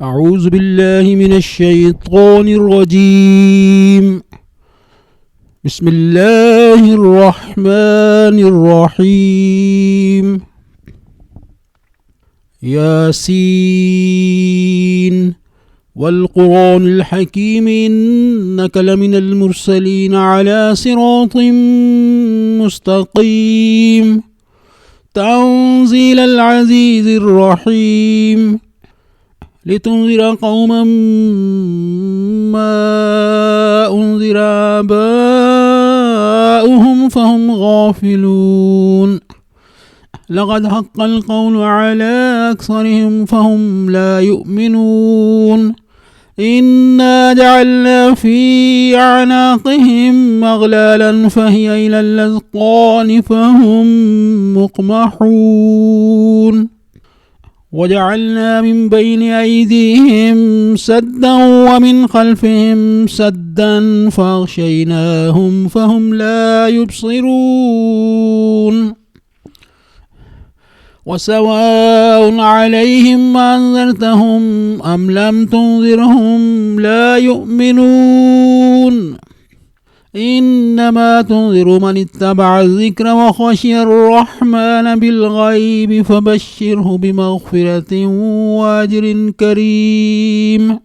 أعوذ بالله من الشيطان الرجيم. بسم الله الرحمن الرحيم. ياسين والقرآن الحكيم إنك لمن المرسلين على صراط مستقيم تنزيل العزيز الرحيم لتنذر قوما ما أنذر آباؤهم فهم غافلون لقد حق القول على أكثرهم فهم لا يؤمنون إنا جعلنا في أعناقهم أغلالا فهي إلى الأذقان فهم مقمحون وجعلنا من بين أيديهم سدا ومن خلفهم سدا فأغشيناهم فهم لا يبصرون وسواء عليهم أنذرتهم أم لم تنذرهم لا يؤمنون إنما تنذر من اتبع الذكر وخشي الرحمن بالغيب فبشره بمغفرة وأجر كريم.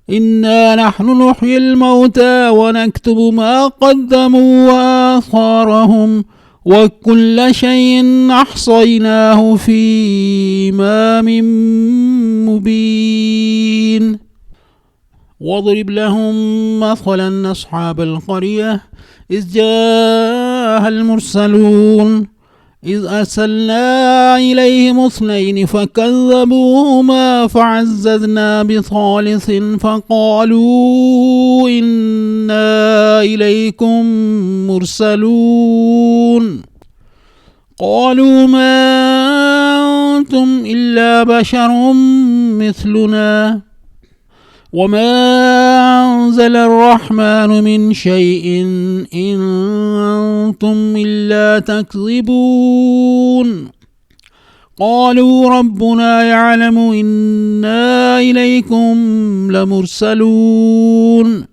إنا نحن نحيي الموتى ونكتب ما قدموا وآثارهم وكل شيء أحصيناه في إمام مبين. واضرب لهم مثلا أصحاب القرية إذ جاءها المرسلون إذ أرسلنا إليهم اثنين فكذبوهما فعززنا بثالث فقالوا إنا إليكم مرسلون قالوا ما أنتم إلا بشر مثلنا وما أنزل الرحمن من شيء إن أنتم إلا تكذبون قالوا ربنا يعلم إنا إليكم لمرسلون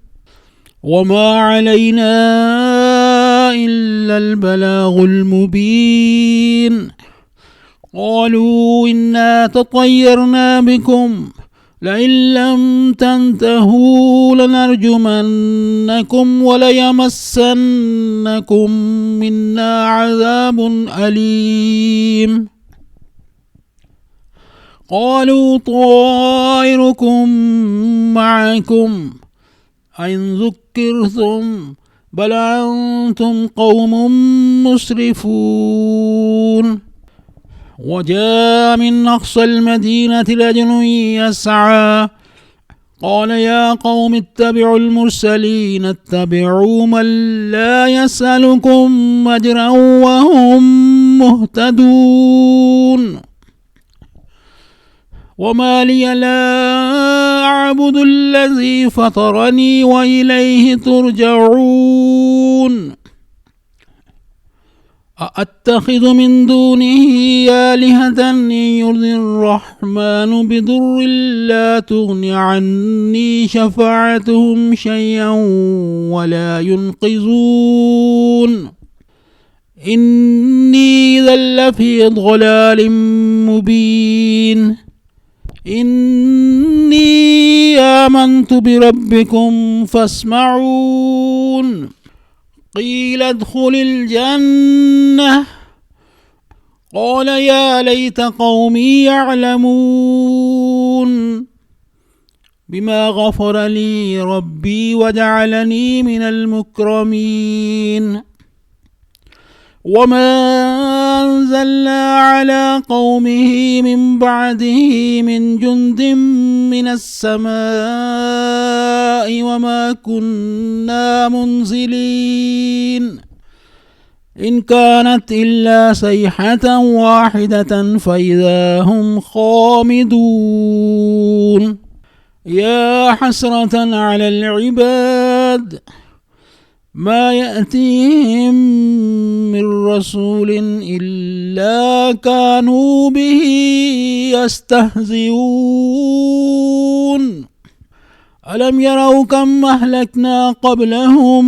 وما علينا إلا البلاغ المبين قالوا إنا تطيرنا بكم لئن لم تنتهوا لنرجمنكم وليمسنكم منا عذاب أليم قالوا طائركم معكم أئن ذكرتم بل أنتم قوم مسرفون وجاء من أقصى المدينة رجل يسعى قال يا قوم اتبعوا المرسلين اتبعوا من لا يسألكم أجرا وهم مهتدون وما لي لا أعبد الذي فطرني وإليه ترجعون أأتخذ من دونه آلهة إن يرضي الرحمن بضر لا تغن عني شفاعتهم شيئا ولا ينقذون إني إذا لفي ضلال مبين إني آمنت بربكم فاسمعون قيل ادخل الجنة قال يا ليت قومي يعلمون بما غفر لي ربي وجعلني من المكرمين وما أنزلنا على قومه من بعده من جند من السماء وما كنا منزلين إن كانت إلا صيحة واحدة فإذا هم خامدون يا حسرة على العباد ما يأتيهم من رسول إلا كانوا به يستهزئون ألم يروا كم أهلكنا قبلهم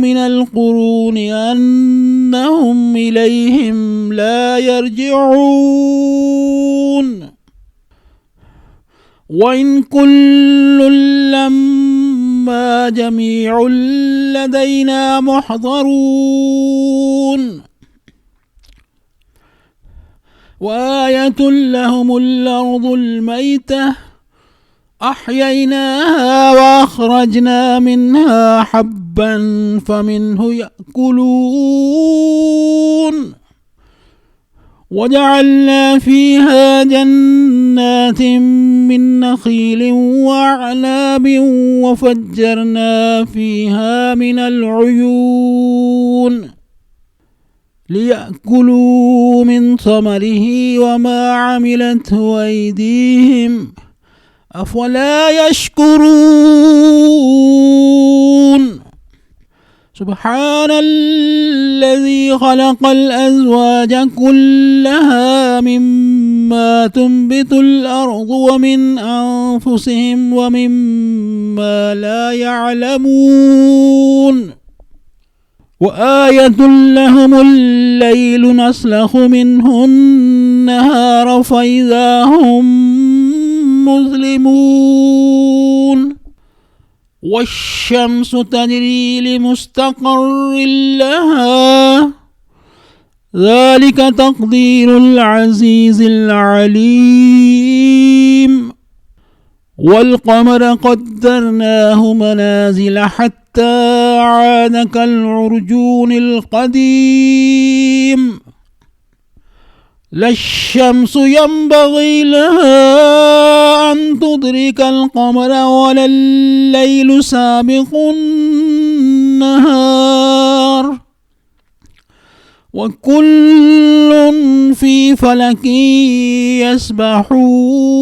من القرون أنهم إليهم لا يرجعون وإن كل لما جميع لدينا محضرون وآية لهم الأرض الميتة أحييناها وأخرجنا منها حبا فمنه يأكلون وجعلنا فيها جنات من نخيل وأعناب وفجرنا فيها من العيون ليأكلوا من ثمره وما عملته أيديهم أفلا يشكرون سبحان الذي خلق الأزواج كلها مما تنبت الأرض ومن أنفسهم ومما لا يعلمون وآية لهم الليل نسلخ منه النهار فإذا هم مظلمون والشمس تجري لمستقر لها ذلك تقدير العزيز العليم والقمر قدرناه منازل حتى عاد كالعرجون القديم لا الشمس ينبغي لها أن تدرك القمر ولا الليل سابق النهار وكل في فلك يسبحون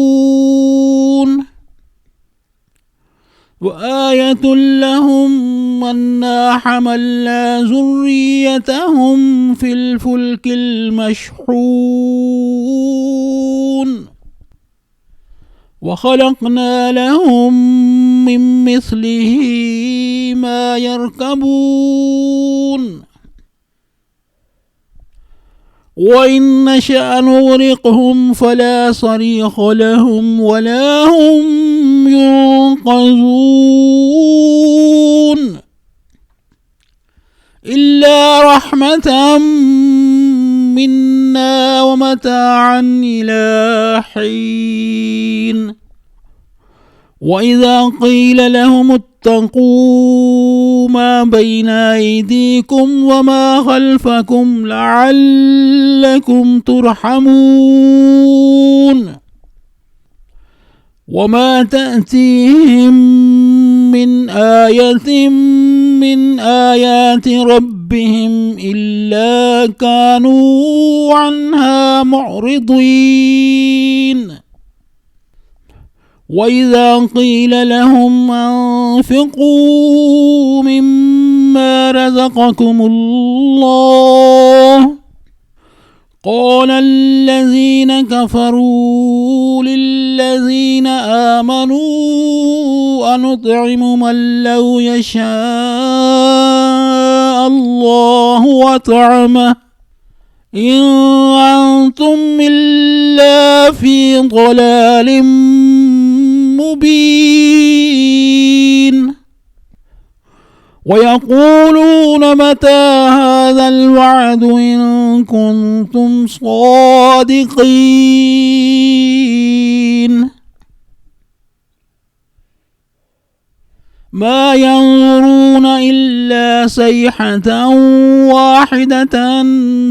وآية لهم أنا حملنا ذريتهم في الفلك المشحون وخلقنا لهم من مثله ما يركبون وإن نشأ نغرقهم فلا صريخ لهم ولا هم ينقذون إلا رحمة منا ومتاعا إلى حين وإذا قيل لهم اتقوا ما بين أيديكم وما خلفكم لعلكم ترحمون وما تأتيهم من آية من آيات ربهم إلا كانوا عنها معرضين وإذا قيل لهم أنفقوا مما رزقكم الله قال الذين كفروا للذين آمنوا أنطعم من لو يشاء الله وطعمه إن أنتم إلا في ضلال مبين ويقولون متى هذا الوعد إن كنتم صادقين ما ينظرون إلا صيحة واحدة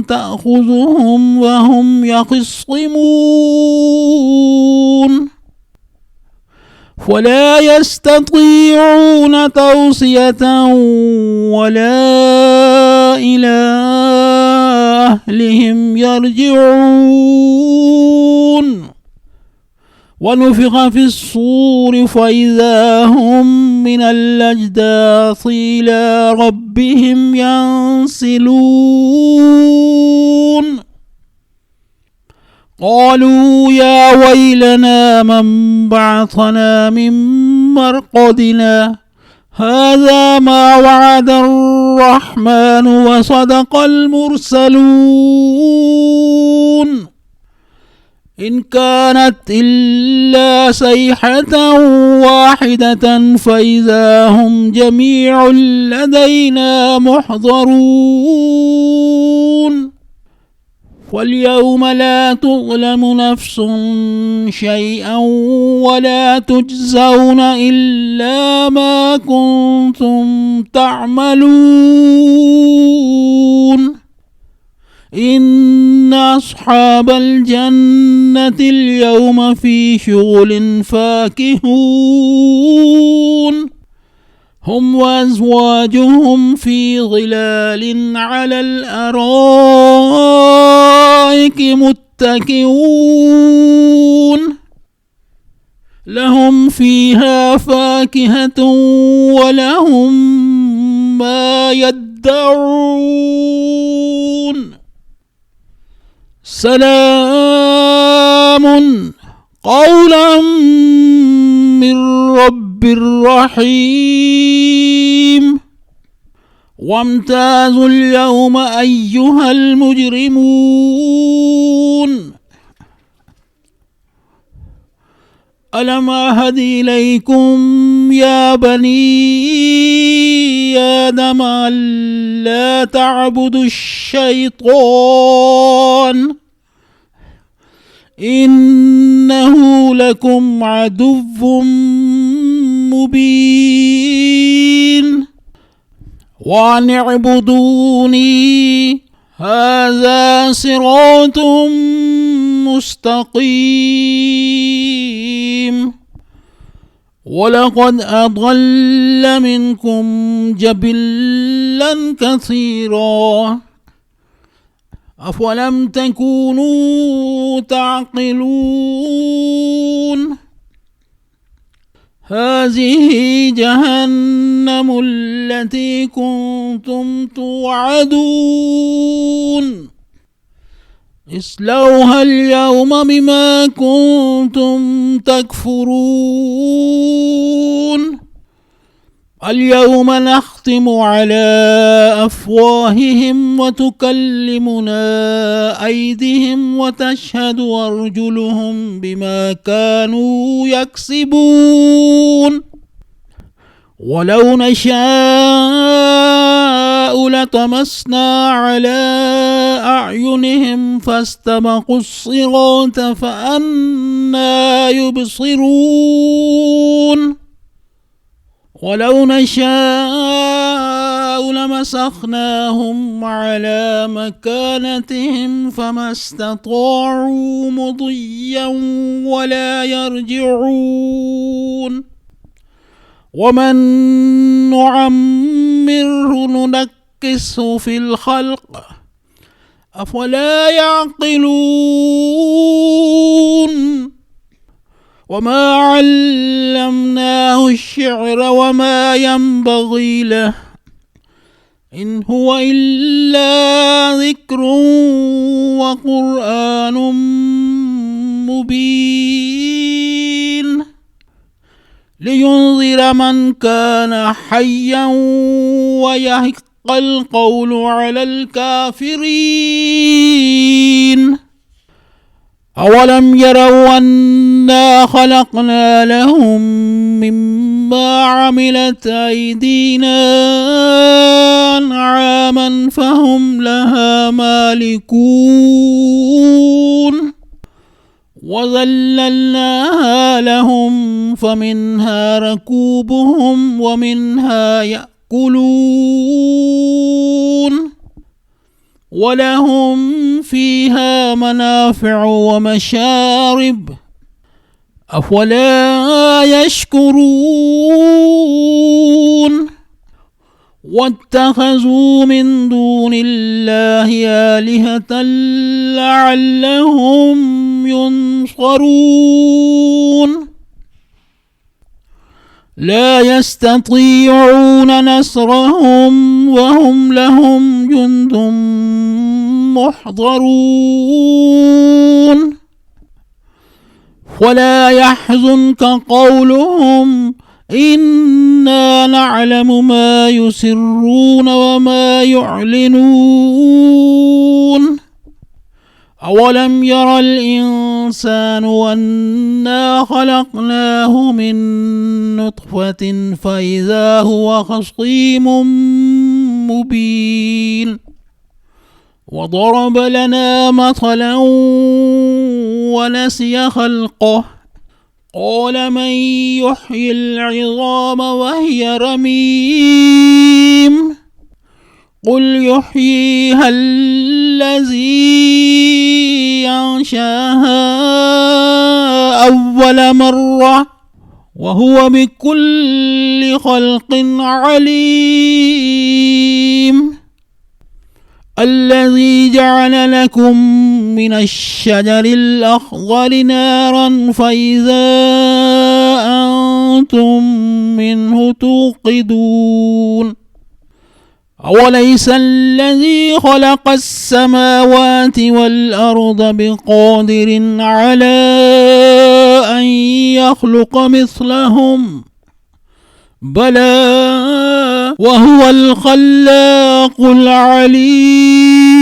تأخذهم وهم يخصمون فلا يستطيعون توصية ولا إلى أهلهم يرجعون ونفخ في الصور فإذا هم من الأجداث إلى ربهم ينسلون قالوا يا ويلنا من بعثنا من مرقدنا هذا ما وعد الرحمن وصدق المرسلون إن كانت إلا صيحة واحدة فإذا هم جميع لدينا محضرون واليوم لا تظلم نفس شيئا ولا تجزون إلا ما كنتم تعملون إن أصحاب الجنة اليوم في شغل فاكهون هم وأزواجهم في ظلال على الأرائك متكئون لهم فيها فاكهة ولهم ما يدعون سلام قولا من رب رحيم وامتازوا اليوم أيها المجرمون ألم أعهد إليكم يا بني آدم ألا تعبدوا الشيطان إنه لكم عدو مبين وأن اعبدوني هذا صراط مستقيم ولقد أضل منكم جبلا كثيرا أفلم تكونوا تعقلون هذه جهنم التي كنتم توعدون اصلوها اليوم بما كنتم تكفرون اليوم نختم على أفواههم وتكلمنا أيديهم وتشهد أرجلهم بما كانوا يكسبون ولو نشاء لطمسنا على أعينهم فاستبقوا الصراط فأنى يبصرون ولو نشاء لمسخناهم على مكانتهم فما استطاعوا مضيا ولا يرجعون ومن نعمره ننكسه في الخلق أفلا يعقلون وما علمناه الشعر وما ينبغي له إن هو إلا ذكر وقرآن مبين لينذر من كان حيا ويحق القول على الكافرين أولم يروا أنا خلقنا لهم مما عملت أيدينا أنعاما فهم لها مالكون وذللناها لهم فمنها ركوبهم ومنها يأكلون ولهم فيها منافع ومشارب أفلا يشكرون واتخذوا من دون الله آلهة لعلهم ينصرون لا يستطيعون نصرهم وهم لهم جند محضرون ولا يحزنك قولهم إنا نعلم ما يسرون وما يعلنون أولم ير الإنسان أنا خلقناه من نطفة فإذا هو خصيم مبين وضرب لنا مثلا ونسي خلقه قال من يحيي العظام وهي رميم قل يحييها الذي أنشاها أول مرة وهو بكل خلق عليم الذي جعل لكم من الشجر الأخضر نارا فإذا أنتم منه توقدون أوليس الذي خلق السماوات والأرض بقادر على أن يخلق مثلهم بلى وهو الخلاق العليم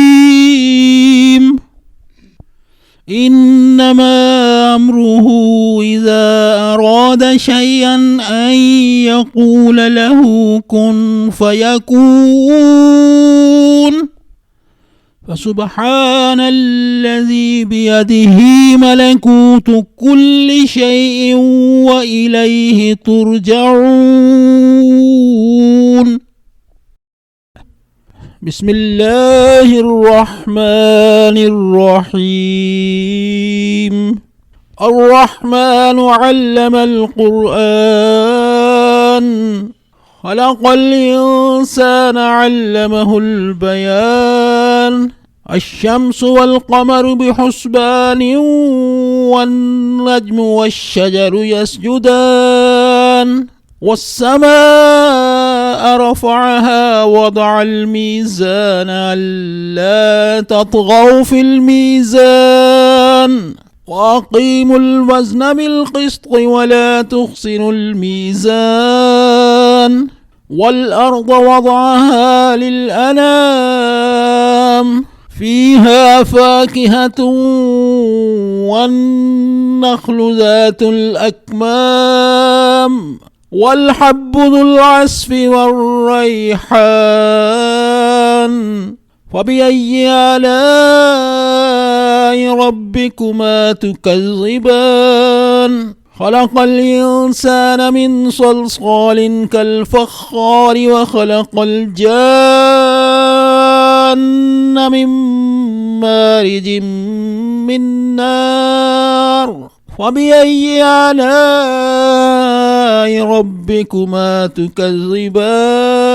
إنما أمره إذا أراد شيئا أن يقول له كن فيكون فسبحان الذي بيده ملكوت كل شيء وإليه ترجعون بسم الله الرحمن الرحيم الرحمن علم القرآن خلق الإنسان علمه البيان الشمس والقمر بحسبان والنجم والشجر يسجدان والسماء رفعها وضع الميزان ألا تطغوا في الميزان وأقيموا الوزن بالقسط ولا تخسروا الميزان والأرض وضعها للأنام فيها فاكهة والنخل ذات الأكمام والحب ذو العصف والريحان فبأي آلاء ربكما تكذبان خلق الإنسان من صلصال كالفخار وخلق الجان من مارج من نار فبأي آلاء ربكما تكذبان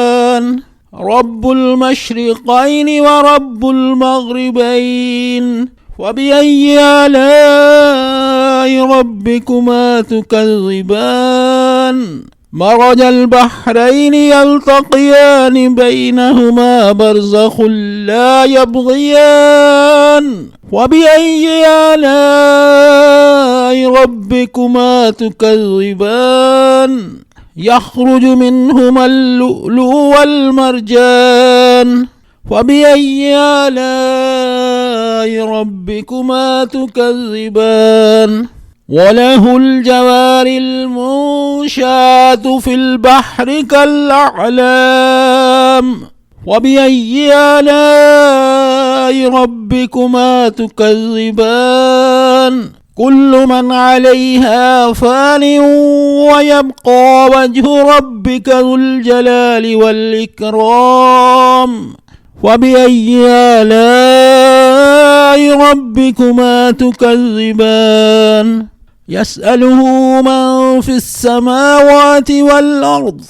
رب المشرقين ورب المغربين وبأي آلاء ربكما تكذبان مرج البحرين يلتقيان بينهما برزخ لا يبغيان وبأي آلاء ربكما تكذبان يخرج منهما اللؤلؤ والمرجان وبأي آلاء ربكما تكذبان وله الجوار المنشآت في البحر كالأعلام وبأي آلاء ربكما تكذبان كل من عليها فان ويبقى وجه ربك ذو الجلال والإكرام وبأي آلاء ربكما تكذبان يسأله من في السماوات والأرض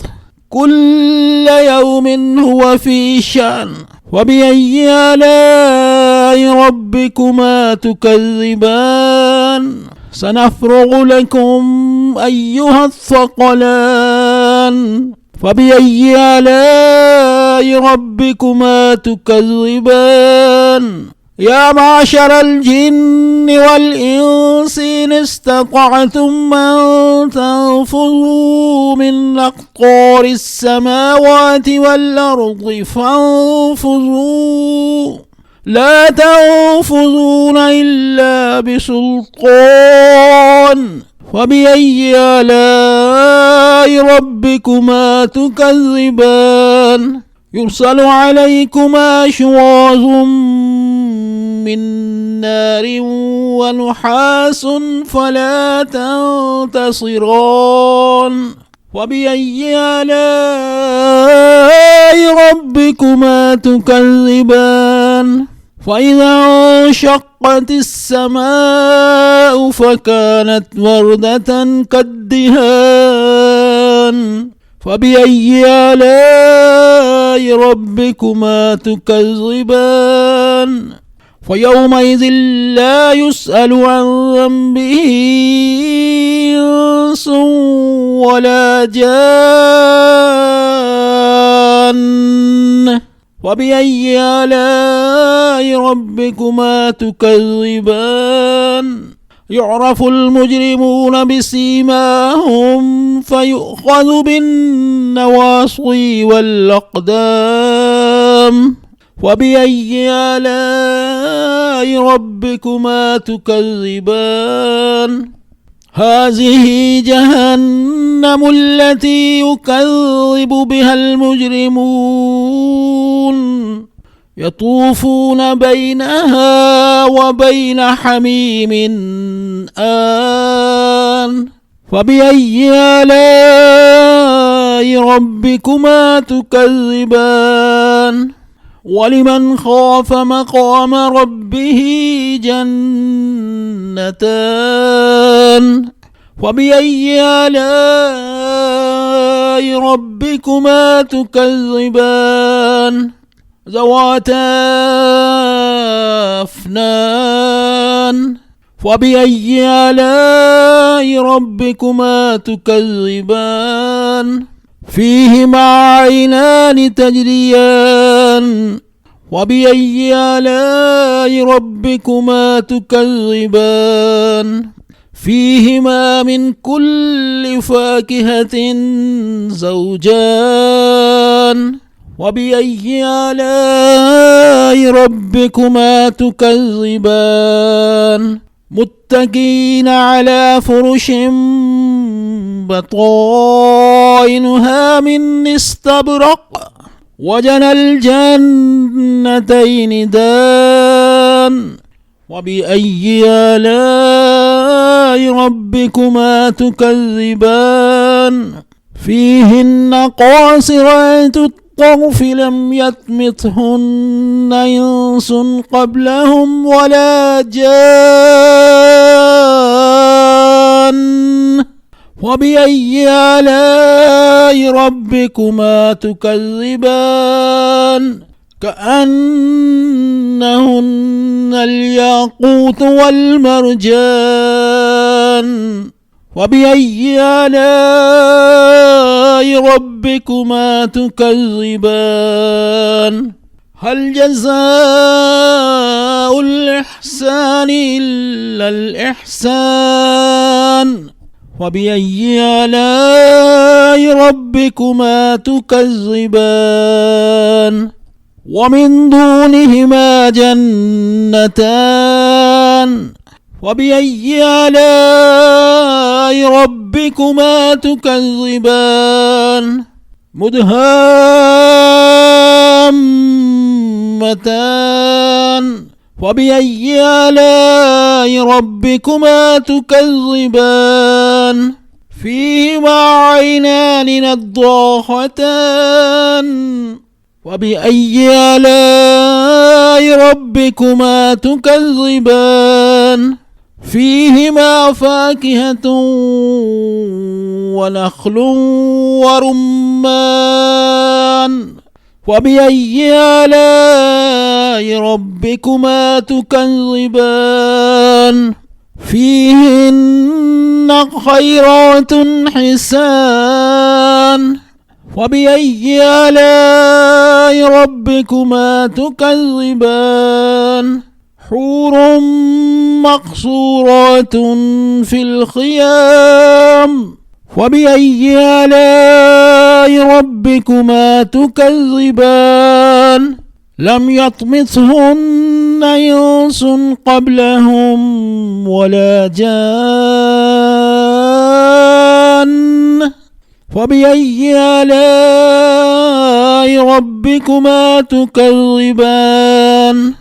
كل يوم هو في شأن وبأي آلاء ربكما تكذبان سنفرغ لكم أيها الثقلان فبأي آلاء ربكما تكذبان يا معشر الجن والإنس إن استطعتم أن تنفذوا من أقطار السماوات والأرض فانفذوا لا تنفذون إلا بسلطان فبأي آلاء ربكما تكذبان يرسل عليكما شواظ من نار ونحاس فلا تنتصران وبأي آلاء ربكما تكذبان فإذا انشقت السماء فكانت وردة كالدهان فبأي آلاء ربكما تكذبان فيومئذ لا يسأل عن ذنبه إنس ولا جان وبأي آلاء ربكما تكذبان يعرف المجرمون بسيماهم فيؤخذ بالنواصي والأقدام وبأي آلاء ربكما تكذبان هذه جهنم التي يكذب بها المجرمون يطوفون بينها وبين حميم آن فبأي آلاء ربكما تكذبان ولمن خاف مقام ربه جنتان فبأي آلاء ربكما تكذبان ذواتا أفنان فبأي آلاء ربكما تكذبان فيهما عينان تجريان وبأي آلاء ربكما تكذبان فيهما من كل فاكهة زوجان وبأي آلاء ربكما تكذبان متكئين على فرش بطائنها من استبرق وجنى الجنتين دان وبأي آلاء ربكما تكذبان فيهن قاصرات الطرف لم يطمثهن إنس قبلهم ولا جان وبأي آلاء ربكما تكذبان كأنهن الياقوت والمرجان وبأي آلاء ربكما تكذبان هل جزاء الإحسان إلا الإحسان وبأي آلاء ربكما تكذبان ومن دونهما جنتان وبأي آلاء ربكما تكذبان مدهامتان وبأي آلاء ربكما تكذبان فيهما عينان نضاختان وبأي آلاء ربكما تكذبان فيهما فاكهة ونخل ورمان وبأي آلاء ربكما تكذبان فيهن خيرات حسان فبأي آلاء ربكما تكذبان حور مقصورات في الخيام فبأي آلاء ربكما تكذبان لم يطمثهن إنس قبلهم ولا جان فبأي آلاء ربكما تكذبان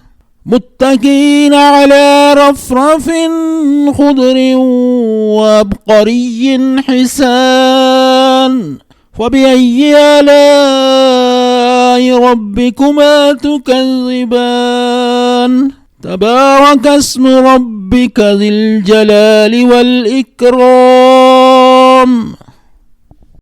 متكئين على رفرف خضر وعبقري حسان فبأي آلاء ربكما تكذبان تبارك اسم ربك ذي الجلال والإكرام